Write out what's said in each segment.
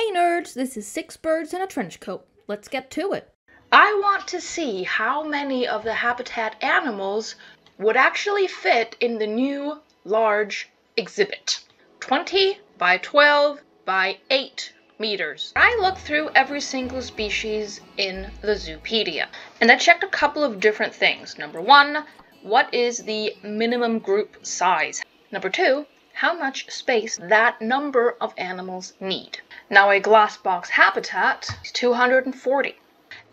Hey nerds, this is 6 birds in a trench coat. Let's get to it. I want to see how many of the habitat animals would actually fit in the new large exhibit. 20 by 12 by 8 meters. I looked through every single species in the Zoopedia, and I checked a couple of different things. Number 1, what is the minimum group size? Number 2, how much space that number of animals need. Now a glass box habitat is 240.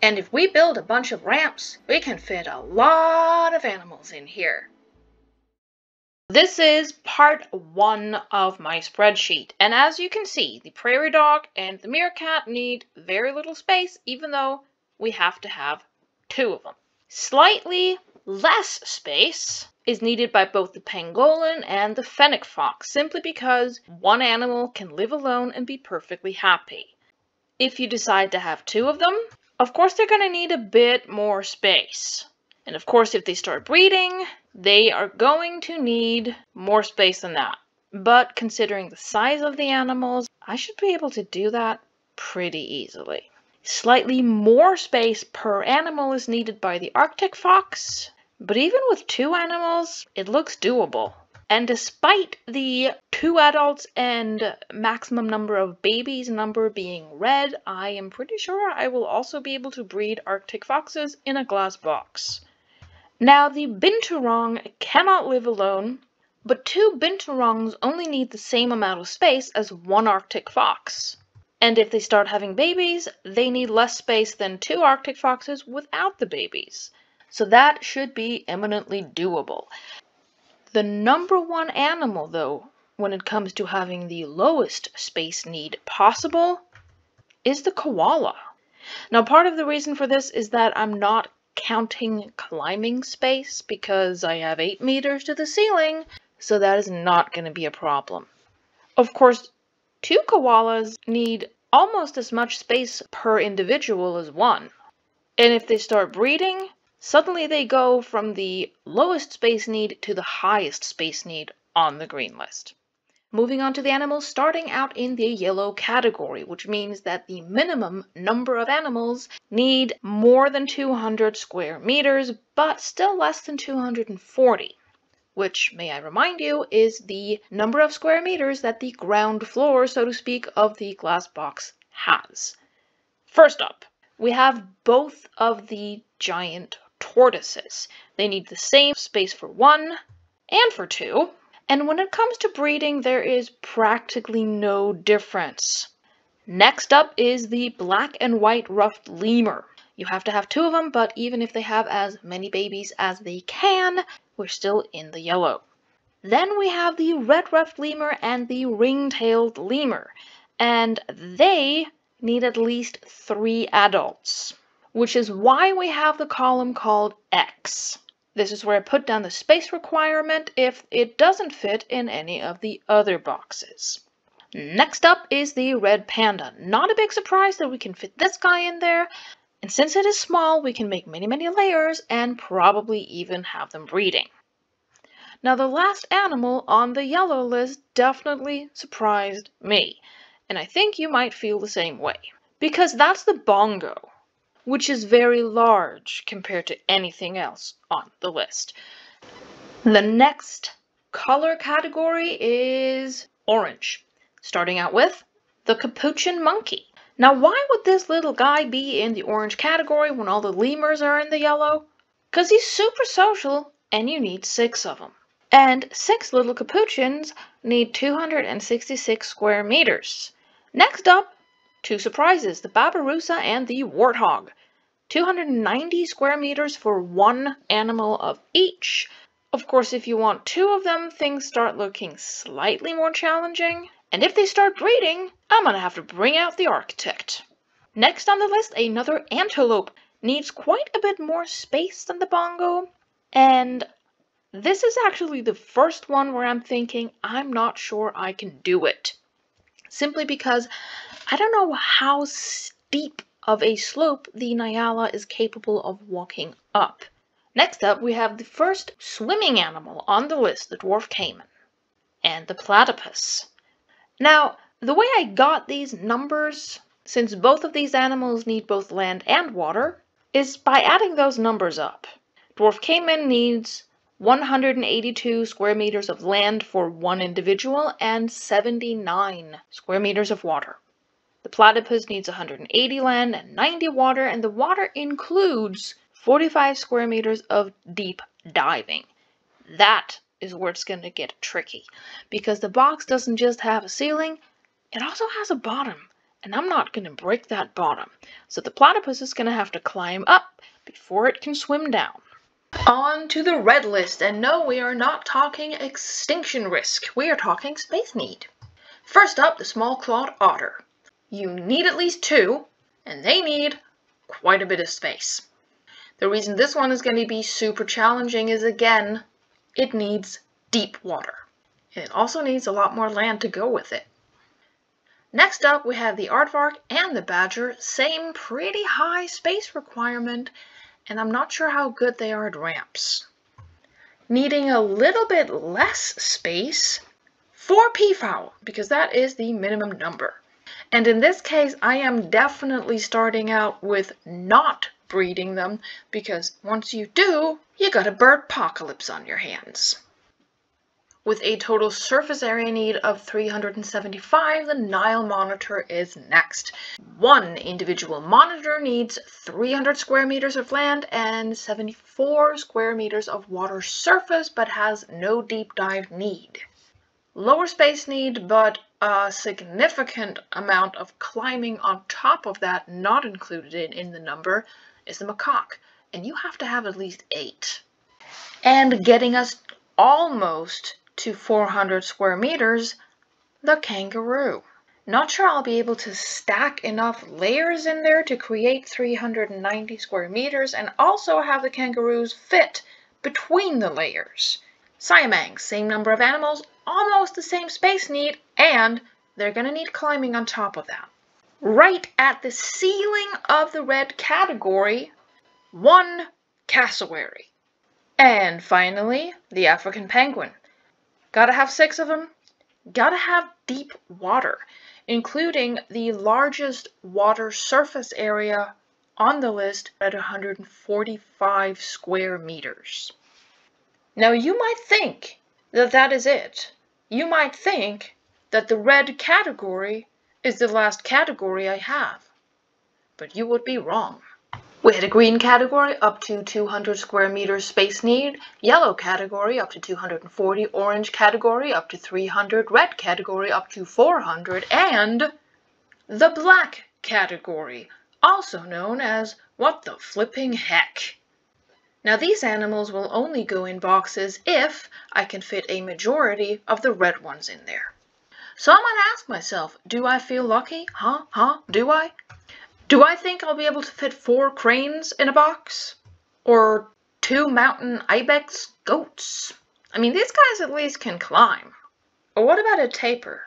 And if we build a bunch of ramps, we can fit a lot of animals in here. This is part 1 of my spreadsheet. And as you can see, the prairie dog and the meerkat need very little space, even though we have to have 2 of them. Slightly less space is needed by both the pangolin and the fennec fox, simply because one animal can live alone and be perfectly happy. If you decide to have 2 of them, of course they're going to need a bit more space. And of course if they start breeding, they are going to need more space than that. But considering the size of the animals, I should be able to do that pretty easily. Slightly more space per animal is needed by the Arctic fox, but even with 2 animals, it looks doable. And despite the 2 adults and maximum number of babies number being red, I am pretty sure I will also be able to breed Arctic foxes in a glass box. Now the binturong cannot live alone, but 2 binturongs only need the same amount of space as 1 Arctic fox. And if they start having babies, they need less space than 2 Arctic foxes without the babies. So that should be eminently doable. The number 1 animal, though, when it comes to having the lowest space need possible, is the koala. Now, part of the reason for this is that I'm not counting climbing space because I have 8 meters to the ceiling, so that is not going to be a problem. Of course, 2 koalas need almost as much space per individual as 1. And if they start breeding, suddenly they go from the lowest space need to the highest space need on the green list. Moving on to the animals, starting out in the yellow category, which means that the minimum number of animals need more than 200 square meters, but still less than 240, which, may I remind you, is the number of square meters that the ground floor, so to speak, of the glass box has. First up, we have both of the giant tortoises. They need the same space for 1 and for 2. And when it comes to breeding, there is practically no difference. Next up is the black and white ruffed lemur. You have to have 2 of them, but even if they have as many babies as they can, we're still in the yellow. Then we have the red ruffed lemur and the ring-tailed lemur, and they need at least 3 adults, which is why we have the column called X. This is where I put down the space requirement if it doesn't fit in any of the other boxes. Next up is the red panda. Not a big surprise that we can fit this guy in there, and since it is small, we can make many layers and probably even have them breeding. Now the last animal on the yellow list definitely surprised me, and I think you might feel the same way, because that's the bongo, which is very large compared to anything else on the list. The next color category is orange, starting out with the capuchin monkey. Now, why would this little guy be in the orange category when all the lemurs are in the yellow? Because he's super social and you need 6 of them. And 6 little capuchins need 266 square meters. Next up, 2 surprises, the babirusa and the warthog. 290 square meters for 1 animal of each. Of course, if you want 2 of them, things start looking slightly more challenging. And if they start breeding, I'm gonna have to bring out the architect. Next on the list, another antelope. Needs quite a bit more space than the bongo. And this is actually the first one where I'm thinking, I'm not sure I can do it. Simply because I don't know how steep of a slope the Nyala is capable of walking up. Next up, we have the first swimming animal on the list, the dwarf caiman, and the platypus. Now, The way I got these numbers, since both of these animals need both land and water, is by adding those numbers up. Dwarf caiman needs 182 square meters of land for one individual and 79 square meters of water. The platypus needs 180 land and 90 water, and the water includes 45 square meters of deep diving. That is where it's going to get tricky, because the box doesn't just have a ceiling, it also has a bottom, and I'm not going to break that bottom. So the platypus is going to have to climb up before it can swim down. On to the red list, and no, we are not talking extinction risk. We are talking space need. First up, the small clawed otter. You need at least 2, and they need quite a bit of space. The reason this one is going to be super challenging is, again, it needs deep water. And it also needs a lot more land to go with it. Next up, we have the aardvark and the badger. Same pretty high space requirement, and I'm not sure how good they are at ramps. Needing a little bit less space for peafowl, because that is the minimum number. And in this case, I am definitely starting out with not breeding them, because once you do, you got a bird apocalypse on your hands. With a total surface area need of 375, the Nile monitor is next. One individual monitor needs 300 square meters of land and 74 square meters of water surface, but has no deep dive need. Lower space need, but a significant amount of climbing on top of that not included in the number, is the macaque, and you have to have at least 8. And getting us almost to 400 square meters, the kangaroo. Not sure I'll be able to stack enough layers in there to create 390 square meters and also have the kangaroos fit between the layers. Siamang, same number of animals, almost the same space need, and they're going to need climbing on top of that. Right at the ceiling of the red category, 1 cassowary. And finally, the African penguin. Gotta have 6 of them. Gotta have deep water, including the largest water surface area on the list at 145 square meters. Now you might think that that is it. You might think that the red category is the last category I have, but you would be wrong. We had a green category up to 200 square meters space need, yellow category up to 240, orange category up to 300, red category up to 400, and the black category, also known as what the flipping heck. Now these animals will only go in boxes if I can fit a majority of the red ones in there. So I'm gonna ask myself, do I feel lucky? Do I? Do I think I'll be able to fit 4 cranes in a box? Or 2 mountain ibex goats? I mean, these guys at least can climb. Or what about a tapir?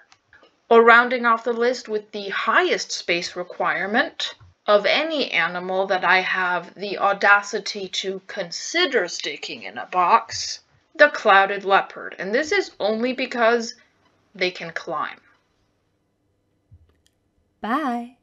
Or rounding off the list with the highest space requirement of any animal that I have the audacity to consider sticking in a box, the clouded leopard. And this is only because they can climb. Bye.